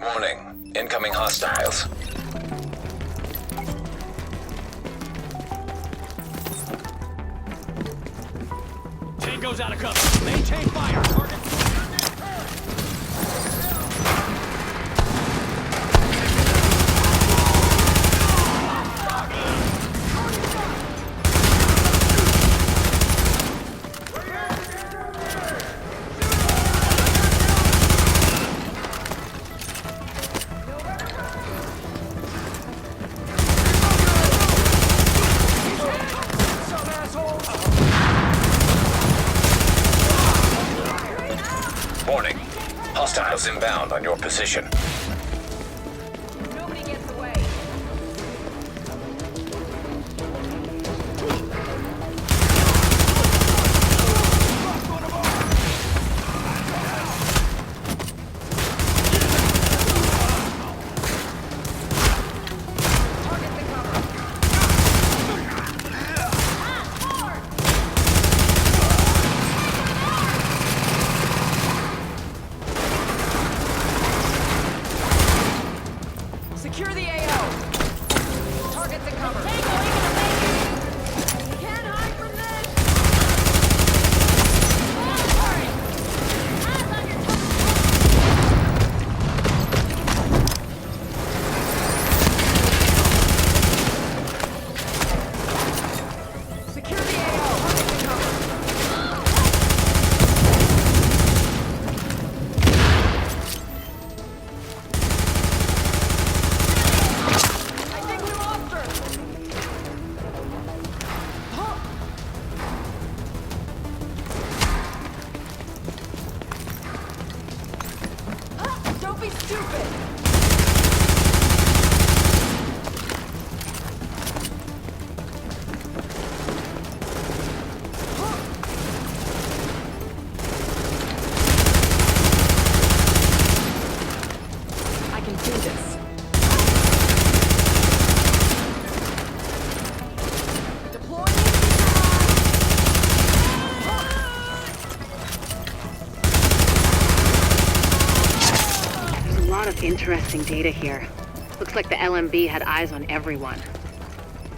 Warning. Incoming hostiles. Tango's out of cover. Maintain fire. Target. Warning. Hostiles inbound on your position. Nobody gets away. Target the cover. Secure the AO. Target the cover. Can't hide from this. Secure the AO. Target the cover. I think we lost her. Don't be stupid. I can do this. Deploying. There's a lot of interesting data here. Looks like the LMB had eyes on everyone.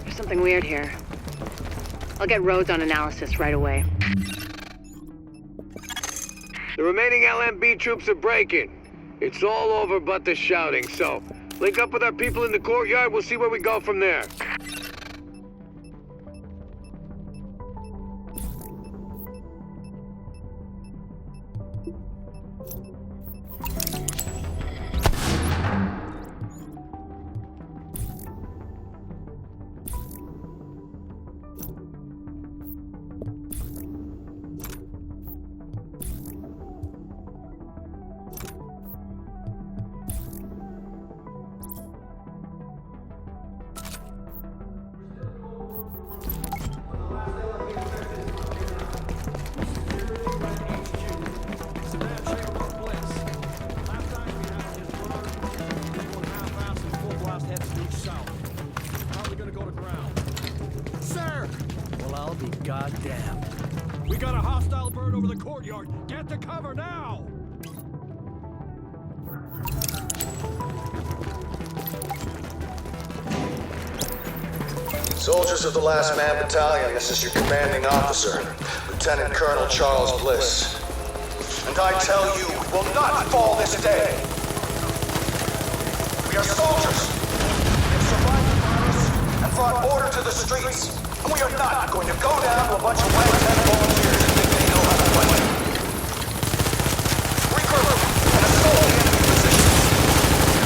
There's something weird here. I'll get Rhodes on analysis right away. The remaining LMB troops are breaking. It's all over but the shouting, so link up with our people in the courtyard, we'll see where we go from there. Well, I'll be goddamn. We got a hostile bird over the courtyard. Get to cover now! Soldiers of the Last Man Battalion, this is your commanding officer, Lieutenant Colonel Charles Bliss. And I tell you, we will not fall this day. We are soldiers. We have survived the virus and brought order to the streets. And we are not going to go down to a bunch of ragtag volunteers and think they know how to fight. Regroup and assault the enemy positions.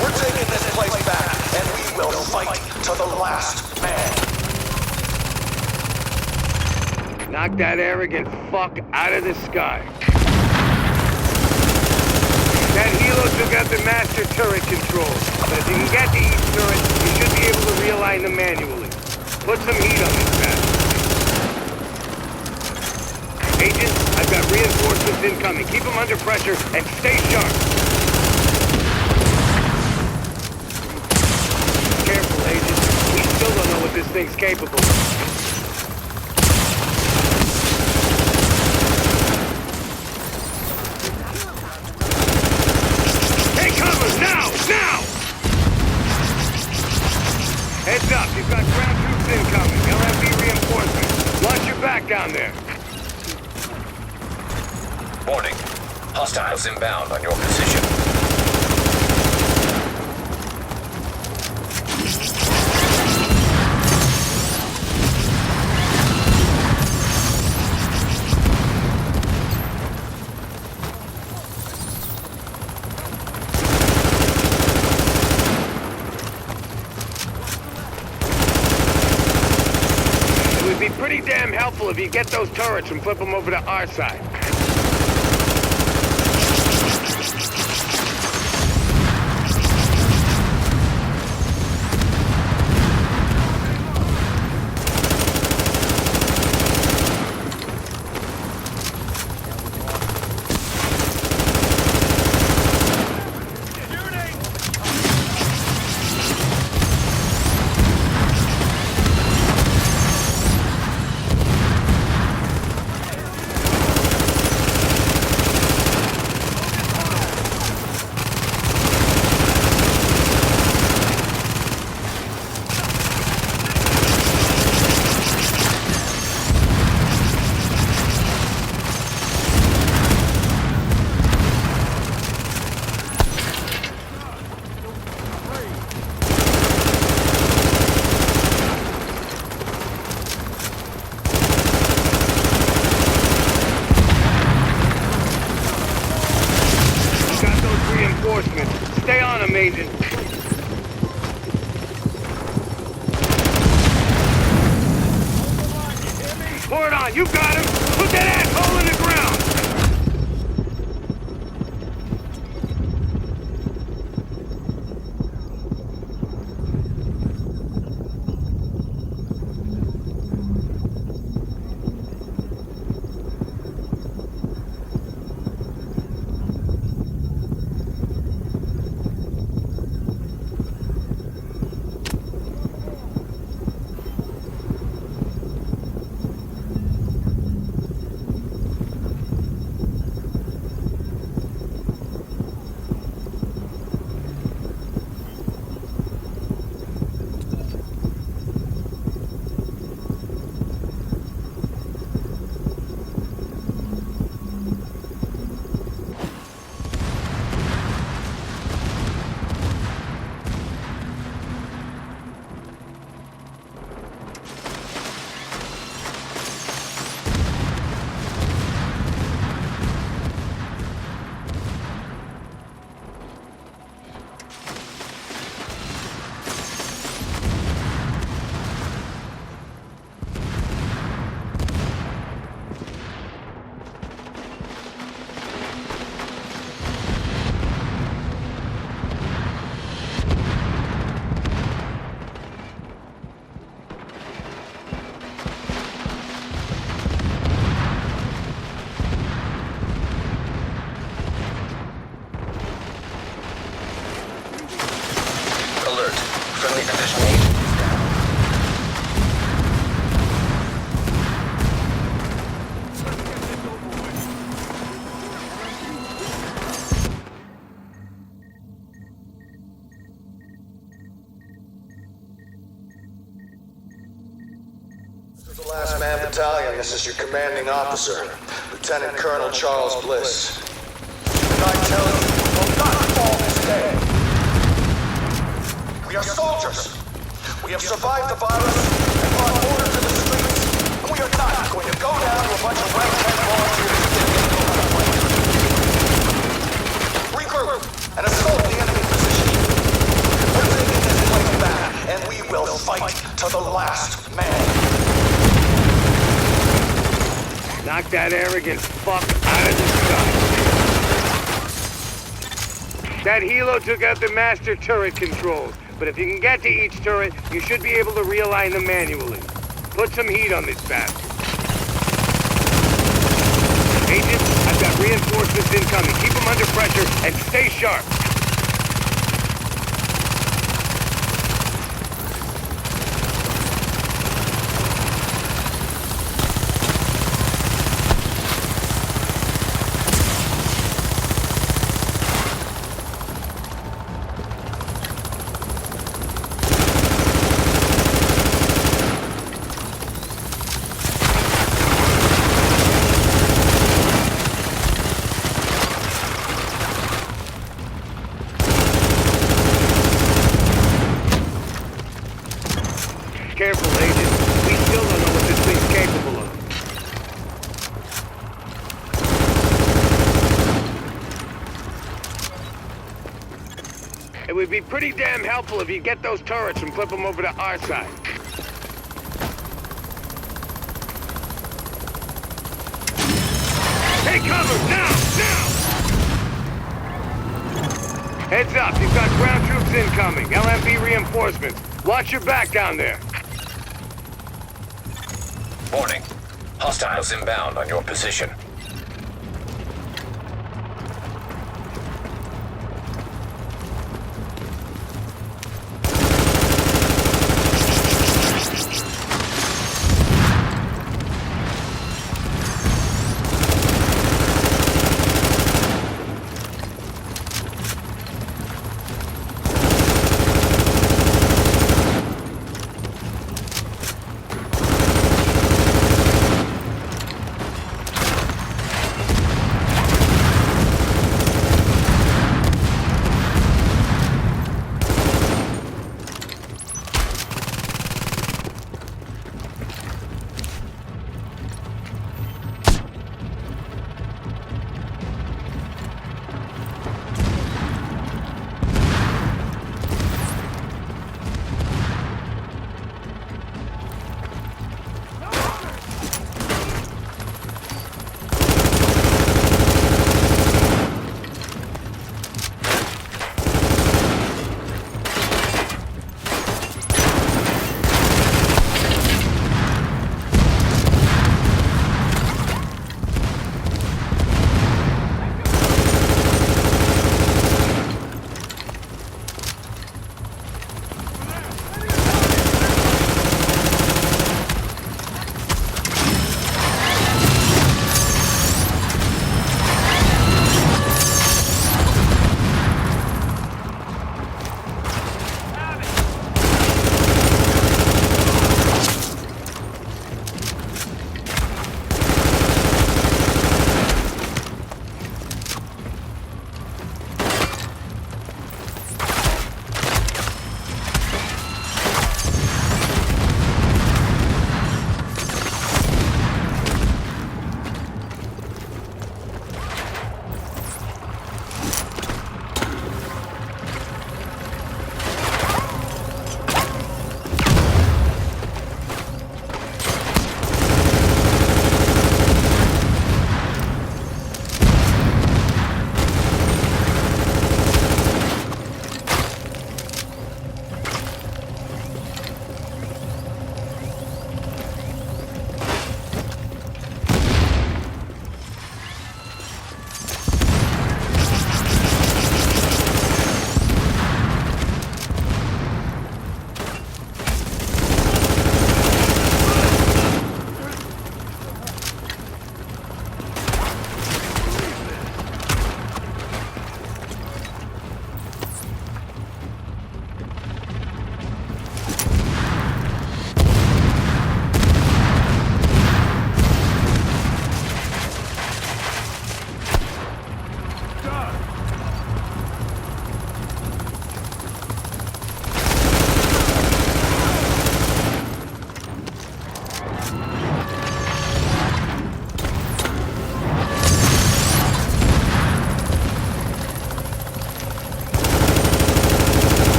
We're taking this place back, and we will fight to the last man. Knock that arrogant fuck out of the sky. That helo took out the master turret controls, but if you can get to each turret, you should be able to realign them manually. Put some heat on this bastard. Agent, I've got reinforcements incoming. Keep them under pressure and stay sharp. Careful, Agent. We still don't know what this thing's capable of. get down there. Warning. Hostiles inbound on your position. It would be pretty damn helpful if you get those turrets and flip them over to our side. Stay on him, Agent. Pour it on, you got him! Put that asshole in the ground! Friendly division agent is down. This is the last man battalion. This is your commanding officer, Lieutenant Colonel Charles Bliss. And I tell you, we will not fall this day. We are soldiers. We have survived the virus and brought order to the streets, and we are not going to go down to a bunch of ragtag volunteers who think they know how to fight. Regroup and assault the enemy position. We're taking this place back, and we will fight to the last man. Knock that arrogant fuck out of the sky. That helo took out the master turret controls. But if you can get to each turret, you should be able to realign them manually. Put some heat on this bastard. Agent, I've got reinforcements incoming. Keep them under pressure and stay sharp. It would be pretty damn helpful if you get those turrets and flip them over to our side. Take cover! Now! Now! Heads up, you've got ground troops incoming. LMB reinforcements. Watch your back down there. Warning. Hostiles inbound on your position.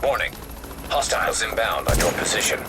Warning. Hostiles inbound on your position.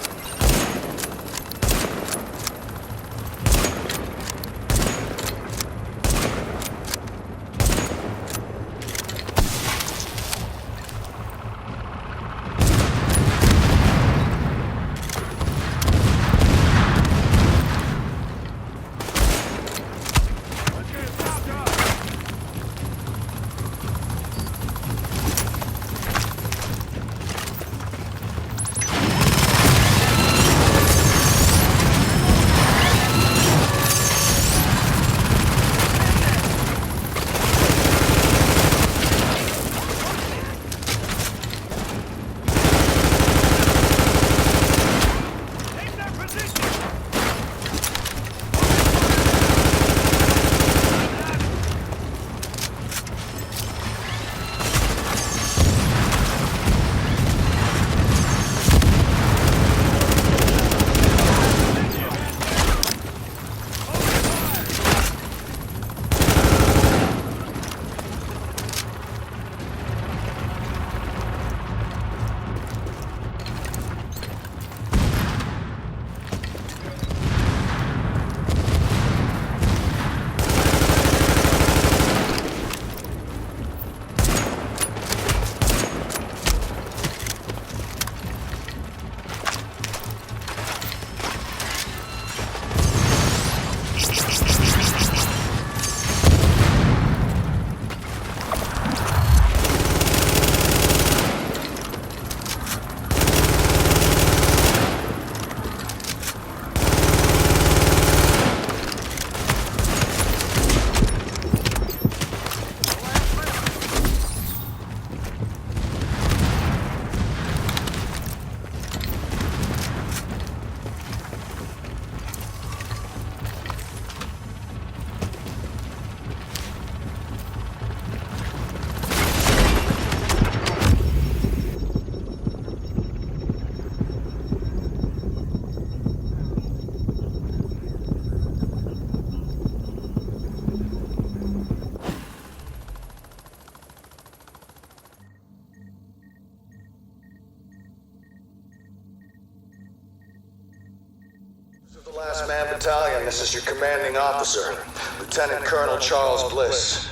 The Last Man Battalion, this is your commanding officer, Lieutenant Colonel Charles Bliss.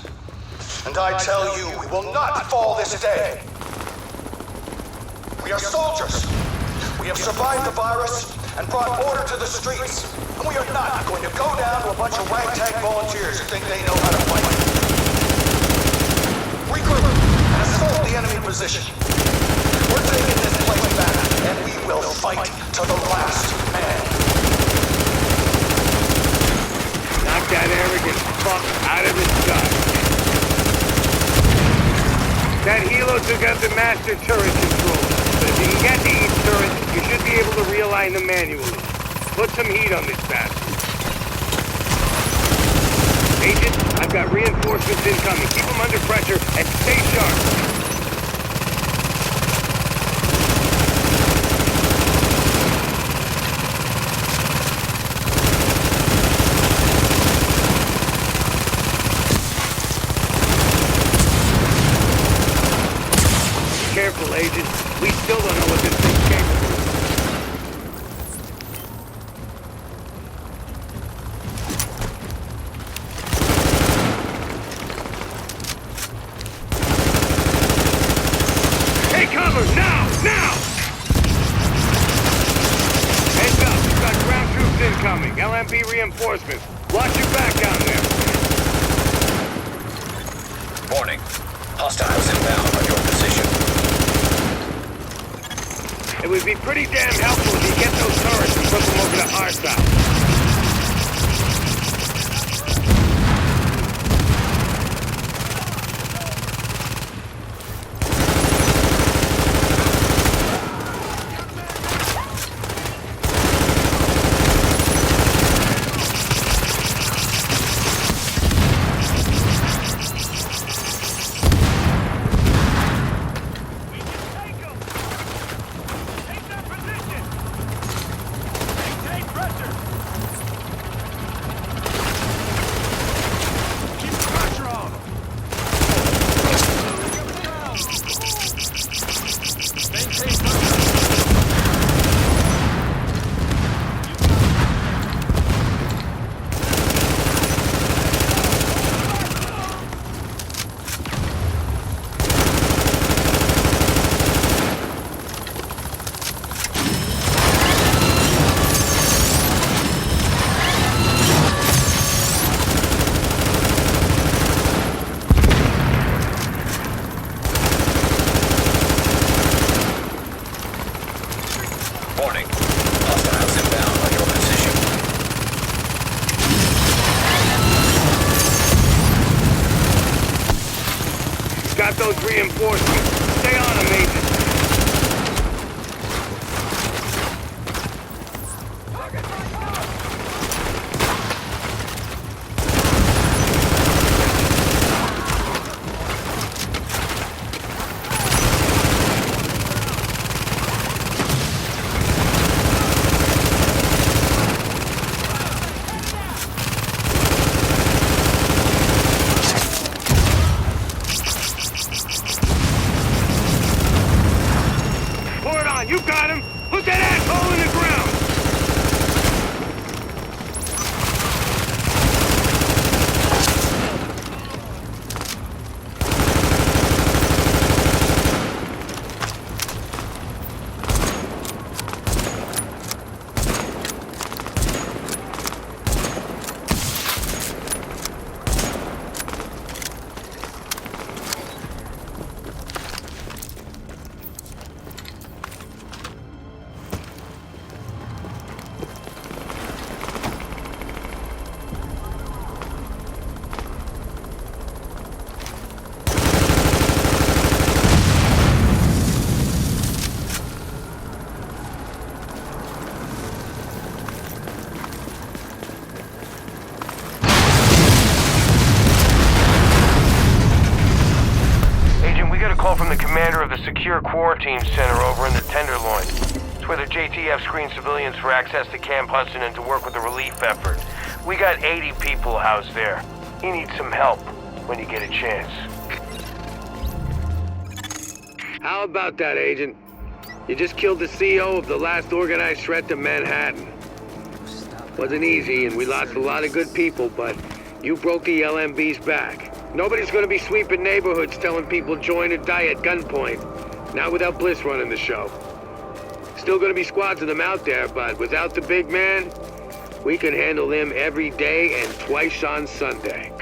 And I tell you, we will not fall this day. We are soldiers. We have survived the virus and brought order to the streets. And we are not going to go down to a bunch of ragtag volunteers who think they know how to fight. Regroup and assault the enemy position. We're taking this place back, and we will fight to the last man. Knock that arrogant fuck out of his gut. That helo took out the master turret control. But if you can get to each turret, you should be able to realign them manually. Put some heat on this bastard. Agent, I've got reinforcements incoming. Keep them under pressure and stay sharp. Careful, Agent. We still don't know what this thing's capable of. Take cover! Now! Now! Heads up! We've got ground troops incoming. LMP reinforcements. Watch your back down there. Warning. Hostiles inbound on your position. It would be pretty damn helpful if you get those turrets and put them over to our side. Warning. Hostiles inbound on your position. Got those reinforcements. Stay on them, Agent. You got him! Put that asshole in the ground! Call from the commander of the Secure Quarantine Center over in the Tenderloin. It's where the JTF screens civilians for access to Camp Hudson and to work with the relief effort. We got 80 people housed there. You need some help when you get a chance. How about that, Agent? You just killed the CEO of the last organized threat to Manhattan. Stop Wasn't easy, and we lost a lot of good people, but you broke the LMB's back. Nobody's gonna be sweeping neighborhoods telling people join or die at gunpoint. Not without Bliss running the show. Still gonna be squads of them out there, but without the big man, we can handle them every day and twice on Sunday.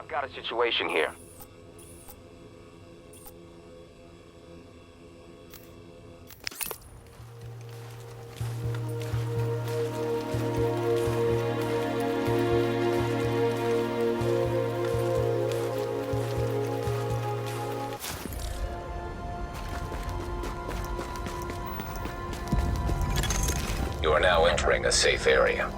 I've got a situation here. You are now entering a safe area.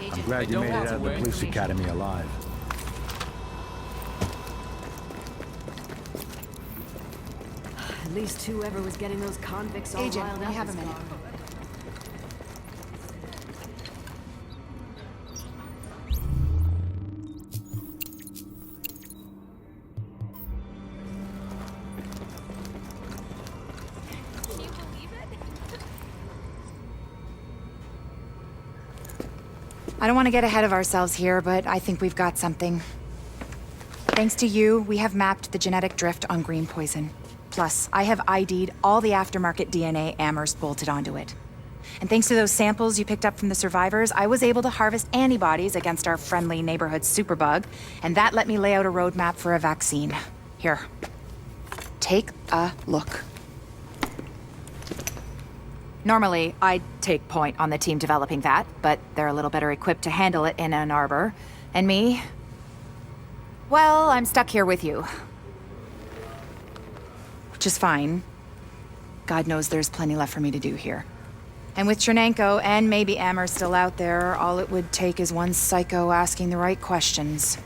I'm Glad you made it out of the police academy alive. At least whoever was getting those convicts all Agent, riled we up have is a minute. gone. I don't want to get ahead of ourselves here, but I think we've got something. Thanks to you, we have mapped the genetic drift on green poison. Plus, I have ID'd all the aftermarket DNA Amherst bolted onto it. And thanks to those samples you picked up from the survivors, I was able to harvest antibodies against our friendly neighborhood superbug, and that let me lay out a roadmap for a vaccine. Here. Take a look. Normally, I'd take point on the team developing that, but they're a little better equipped to handle it in Ann Arbor. And me? Well, I'm stuck here with you. Which is fine. God knows there's plenty left for me to do here. And with Chernenko and maybe Amher still out there, all it would take is one psycho asking the right questions.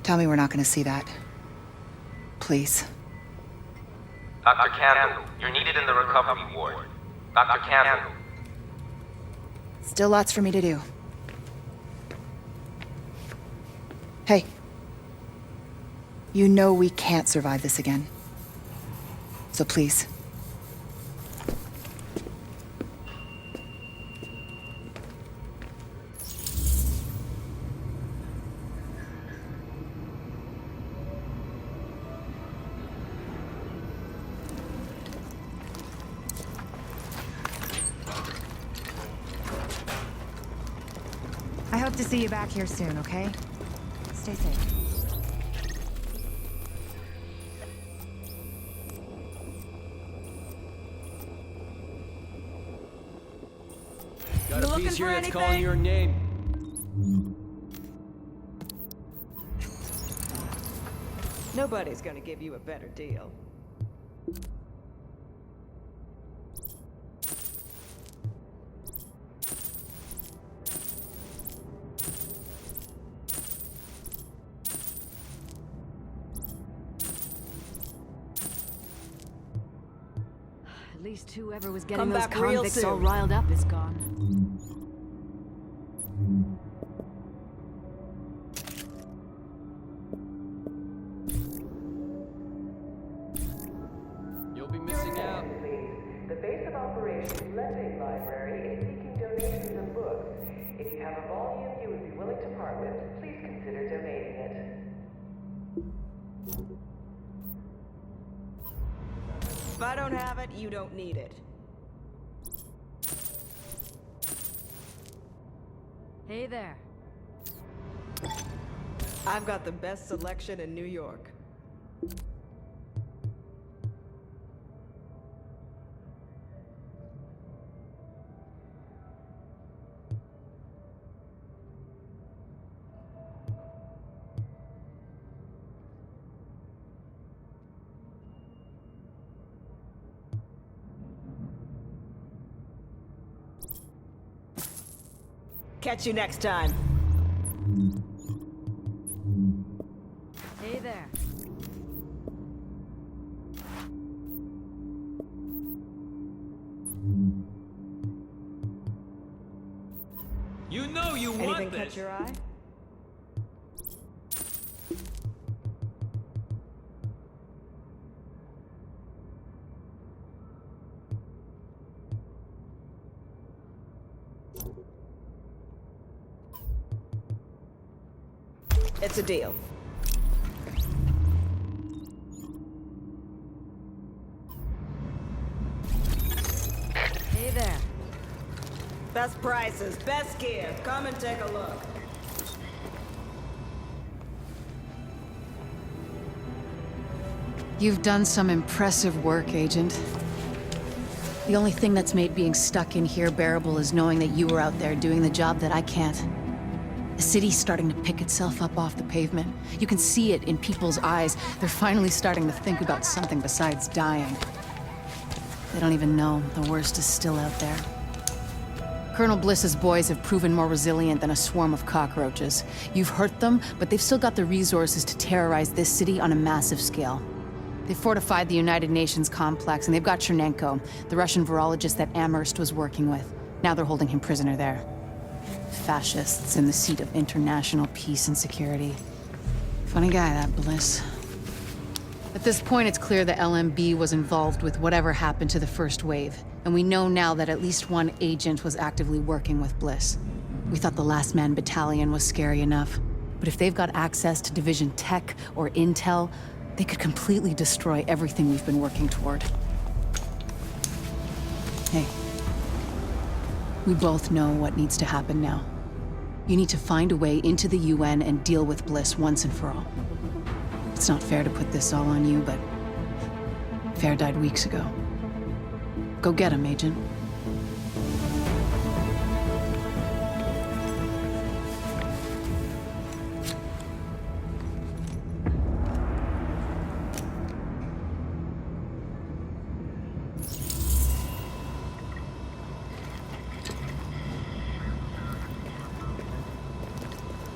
Tell me we're not gonna see that. Please. Dr. Candle, you're needed in the recovery ward. Dr. Candle. Still lots for me to do. Hey. You know we can't survive this again. So please. I hope to see you back here soon, okay? Stay safe. Got a looking piece here for that's anything? calling your name. Nobody's gonna give you a better deal. At least whoever was getting Come those back real convicts all soon. riled up is gone. You'll be missing out. The base of operations lending library is seeking donations of books. If you have a volume you would be willing to part with, please consider donating it. If I don't have it, you don't need it. Hey there. I've got the best selection in New York. Catch you next time. Hey there. You know you Anything want catch this. your eye? It's a deal. Hey there. Best prices, best gear. Come and take a look. You've done some impressive work, Agent. The only thing that's made being stuck in here bearable is knowing that you were out there doing the job that I can't. The city's starting to pick itself up off the pavement. You can see it in people's eyes. They're finally starting to think about something besides dying. They don't even know the worst is still out there. Colonel Bliss's boys have proven more resilient than a swarm of cockroaches. You've hurt them, but they've still got the resources to terrorize this city on a massive scale. They fortified the United Nations complex, and they've got Chernenko, the Russian virologist that Amherst was working with. Now they're holding him prisoner there. Fascists in the seat of international peace and security. Funny guy, that Bliss. At this point, it's clear the LMB was involved with whatever happened to the first wave, and we know now that at least one agent was actively working with Bliss. We thought the Last Man Battalion was scary enough, but if they've got access to Division tech or intel, they could completely destroy everything we've been working toward. Hey, we both know what needs to happen now. You need to find a way into the UN and deal with Bliss once and for all. It's not fair to put this all on you, but Fair died weeks ago. Go get him, Agent.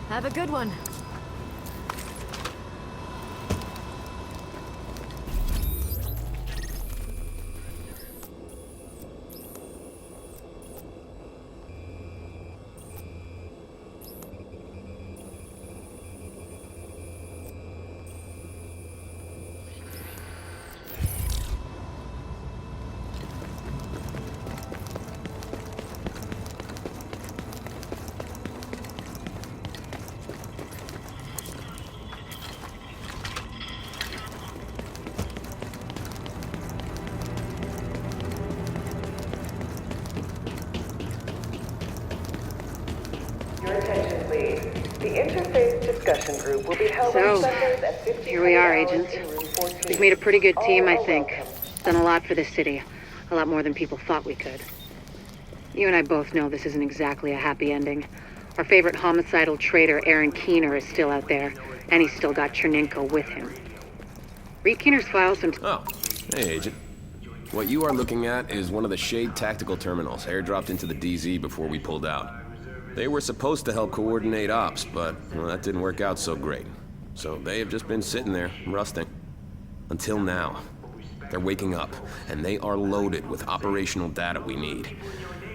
Have a good one. Your attention, please. The interfaith discussion group will be held on Sundays at 15 Here we are, hours Agent. in room 14. We've made a pretty good team, I All are think. welcome. Done a lot for the city. A lot more than people thought we could. You and I both know this isn't exactly a happy ending. Our favorite homicidal traitor, Aaron Keener, is still out there, and he's still got Chernenko with him. Read Keener's files and... Oh, hey, Agent. What you are looking at is one of the Shade tactical terminals airdropped into the DZ before we pulled out. They were supposed to help coordinate ops, but well, that didn't work out so great. So they have just been sitting there, rusting. Until now. They're waking up, and they are loaded with operational data we need.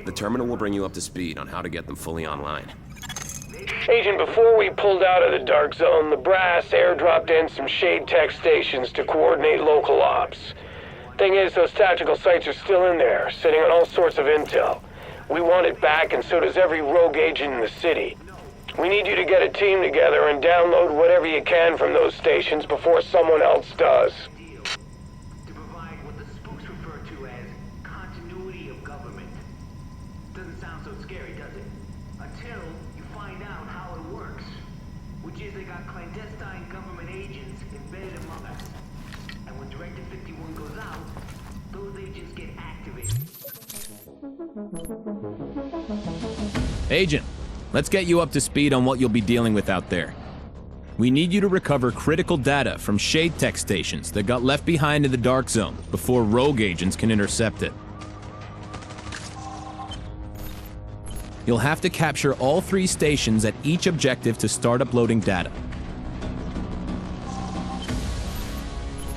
The terminal will bring you up to speed on how to get them fully online. Agent, before we pulled out of the Dark Zone, the brass airdropped in some Shade Tech stations to coordinate local ops. Thing is, those tactical sites are still in there, sitting on all sorts of intel. We want it back, and so does every rogue agent in the city. We need you to get a team together and download whatever you can from those stations before someone else does. To provide what the spooks refer to as continuity of government. Doesn't sound so scary, does it? Until you find out how it works. Which is they got clandestine government agents embedded among us. And when Directive 51 goes out, those agents get activated. Agent, let's get you up to speed on what you'll be dealing with out there. We need you to recover critical data from Shade Tech stations that got left behind in the Dark Zone before rogue agents can intercept it. You'll have to capture all 3 stations at each objective to start uploading data.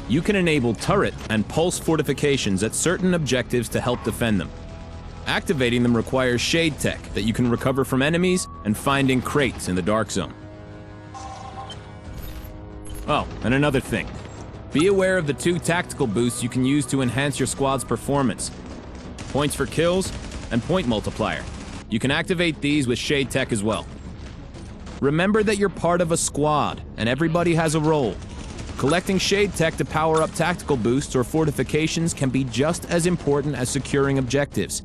You can enable turret and pulse fortifications at certain objectives to help defend them. Activating them requires Shade Tech that you can recover from enemies and find in crates in the Dark Zone. Oh, and another thing. Be aware of the 2 tactical boosts you can use to enhance your squad's performance. Points for kills and point multiplier. You can activate these with Shade Tech as well. Remember that you're part of a squad, and everybody has a role. Collecting Shade Tech to power up tactical boosts or fortifications can be just as important as securing objectives.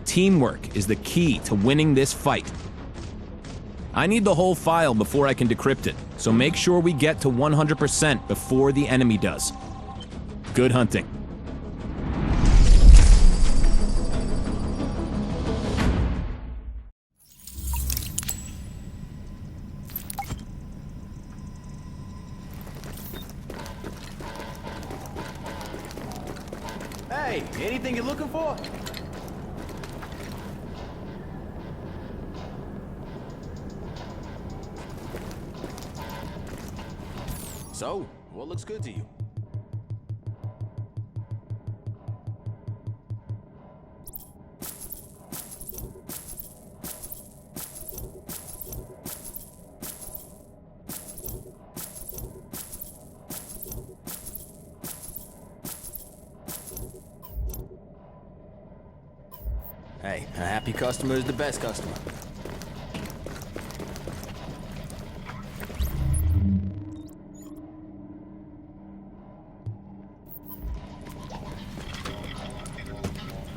Teamwork is the key to winning this fight. I need the whole file before I can decrypt it, so make sure we get to 100% before the enemy does. Good hunting. Hey, anything you're looking for? So, what looks good to you? Hey, a happy customer is the best customer.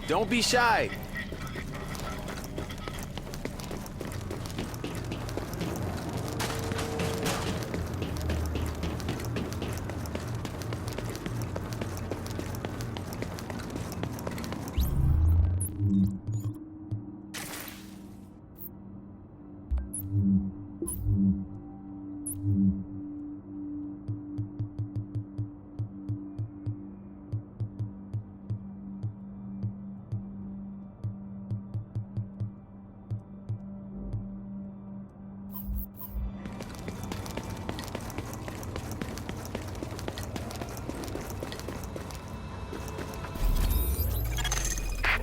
Don't be shy.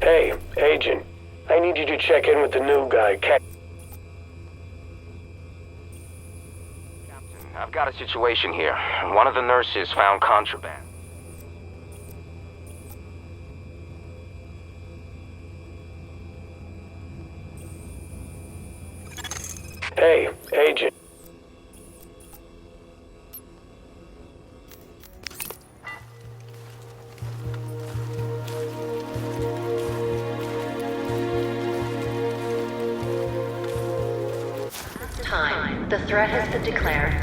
Hey, Agent. I need you to check in with the new guy, Captain, I've got a situation here. One of the nurses found contraband. Hey, Agent. Time. The threat has been declared.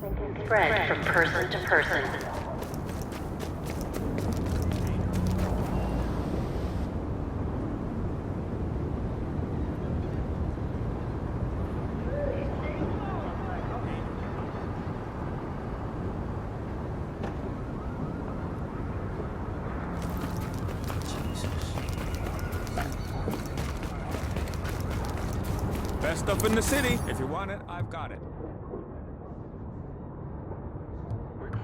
And can spread from person to person. stuff in the city. If you want it, I've got it.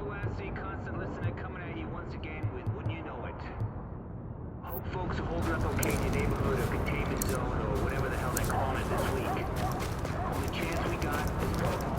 Clancy, constant listener coming at you once again with Wouldn't You Know It. I hope folks are holding up okay in your neighborhood or containment zone or whatever the hell they're calling it this week. Only chance we got is protocol.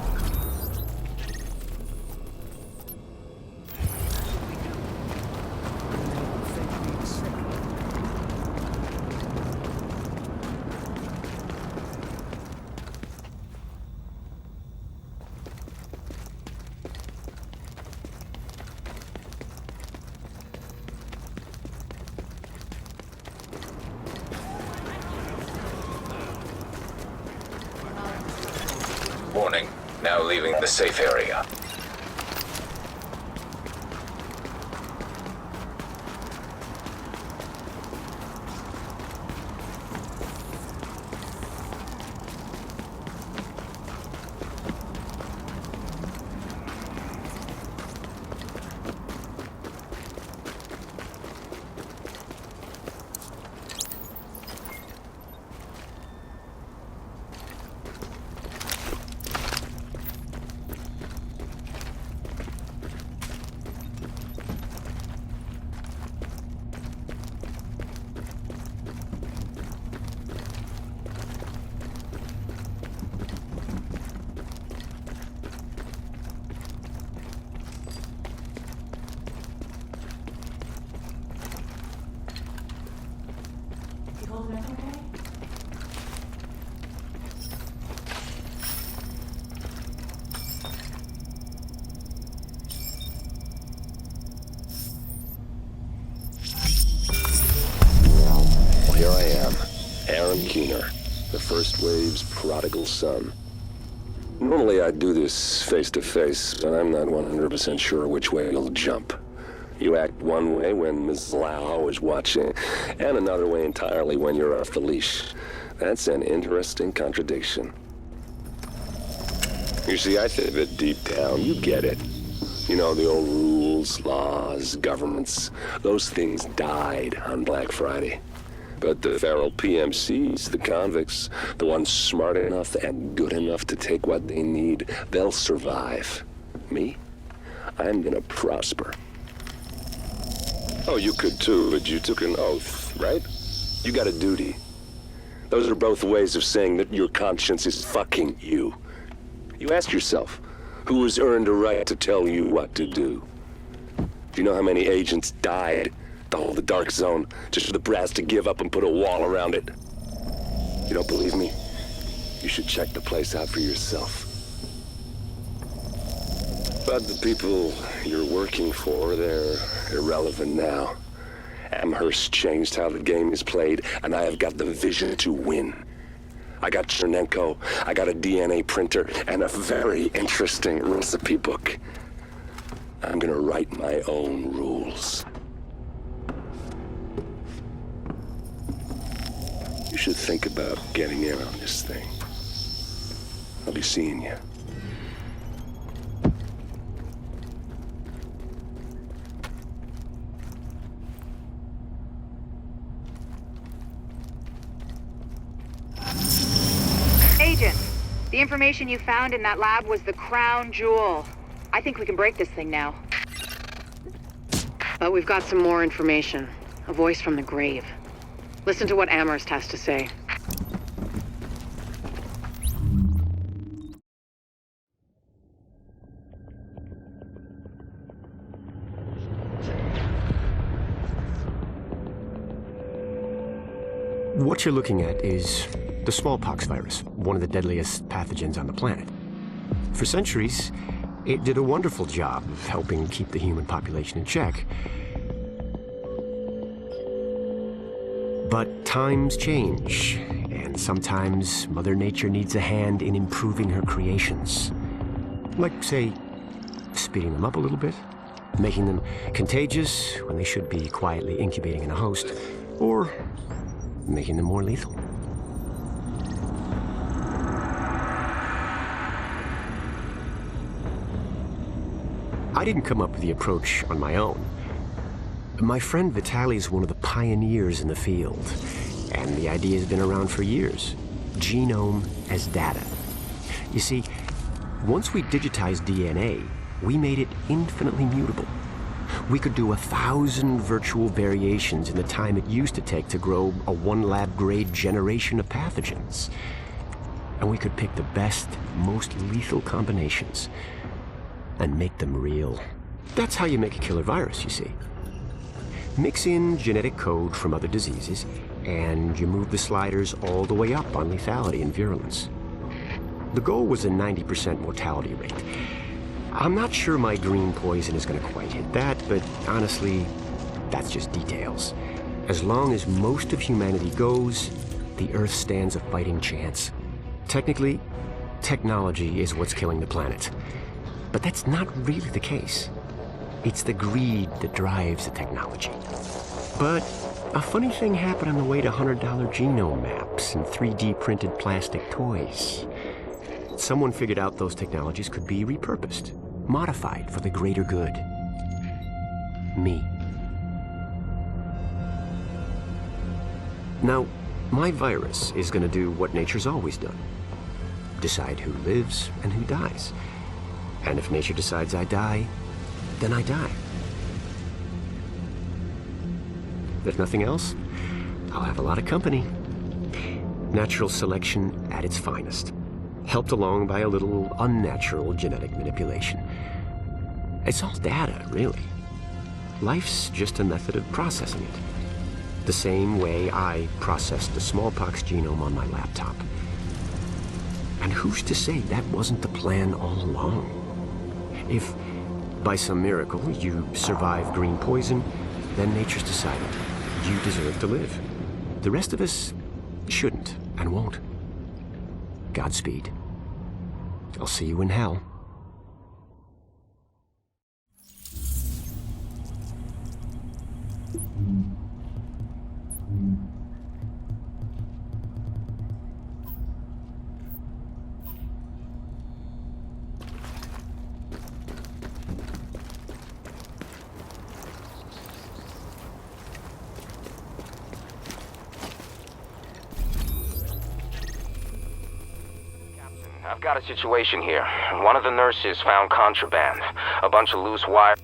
Warning, now leaving the safe area. Here I am, Aaron Keener, the First Wave's prodigal son. Normally I'd do this face-to-face, but I'm not 100% sure which way you'll jump. You act one way when Ms. Lau is watching, and another way entirely when you're off the leash. That's an interesting contradiction. You see, I think that deep down, you get it. You know, the old rules, laws, governments, those things died on Black Friday. But the feral PMCs, the convicts, the ones smart enough and good enough to take what they need, they'll survive. Me? I'm gonna prosper. Oh, you could too, but you took an oath, right? You got a duty. Those are both ways of saying that your conscience is fucking you. You ask yourself, who has earned a right to tell you what to do? Do you know how many agents died to hold the Dark Zone, just for the brass to give up and put a wall around it? You don't believe me? You should check the place out for yourself. But the people you're working for, they're irrelevant now. Amherst changed how the game is played, and I have got the vision to win. I got Chernenko, I got a DNA printer, and a very interesting recipe book. I'm gonna write my own rules. You should think about getting in on this thing. I'll be seeing you. Agent, the information you found in that lab was the crown jewel. I think we can break this thing now. But we've got some more information. A voice from the grave. Listen to what Amherst has to say. What you're looking at is the smallpox virus, one of the deadliest pathogens on the planet. For centuries, it did a wonderful job of helping keep the human population in check. But times change, and sometimes Mother Nature needs a hand in improving her creations. Like, say, speeding them up a little bit, making them contagious when they should be quietly incubating in a host, or making them more lethal. I didn't come up with the approach on my own. My friend Vitaly's one of the pioneers in the field, and the idea has been around for years. genome as data. You see, once we digitized DNA, we made it infinitely mutable. We could do 1,000 virtual variations in the time it used to take to grow a 1 lab-grade generation of pathogens. And we could pick the best, most lethal combinations and make them real. That's how you make a killer virus, you see. Mix in genetic code from other diseases, and you move the sliders all the way up on lethality and virulence. The goal was a 90% mortality rate. I'm not sure my green poison is going to quite hit that, but honestly, that's just details. As long as most of humanity goes, the Earth stands a fighting chance. Technically, technology is what's killing the planet. But that's not really the case. It's the greed that drives the technology. But a funny thing happened on the way to $100 genome maps and 3D printed plastic toys. Someone figured out those technologies could be repurposed, modified for the greater good. Me. Now, my virus is going to do what nature's always done. Decide who lives and who dies. And if nature decides I die, then I die. If nothing else, I'll have a lot of company. Natural selection at its finest, helped along by a little unnatural genetic manipulation. It's all data, really. Life's just a method of processing it. The same way I processed the smallpox genome on my laptop. And who's to say that wasn't the plan all along? If, by some miracle, you survive green poison, then nature's decided you deserve to live. The rest of us shouldn't and won't. Godspeed. I'll see you in hell. I've got a situation here. One of the nurses found contraband. A bunch of loose wire.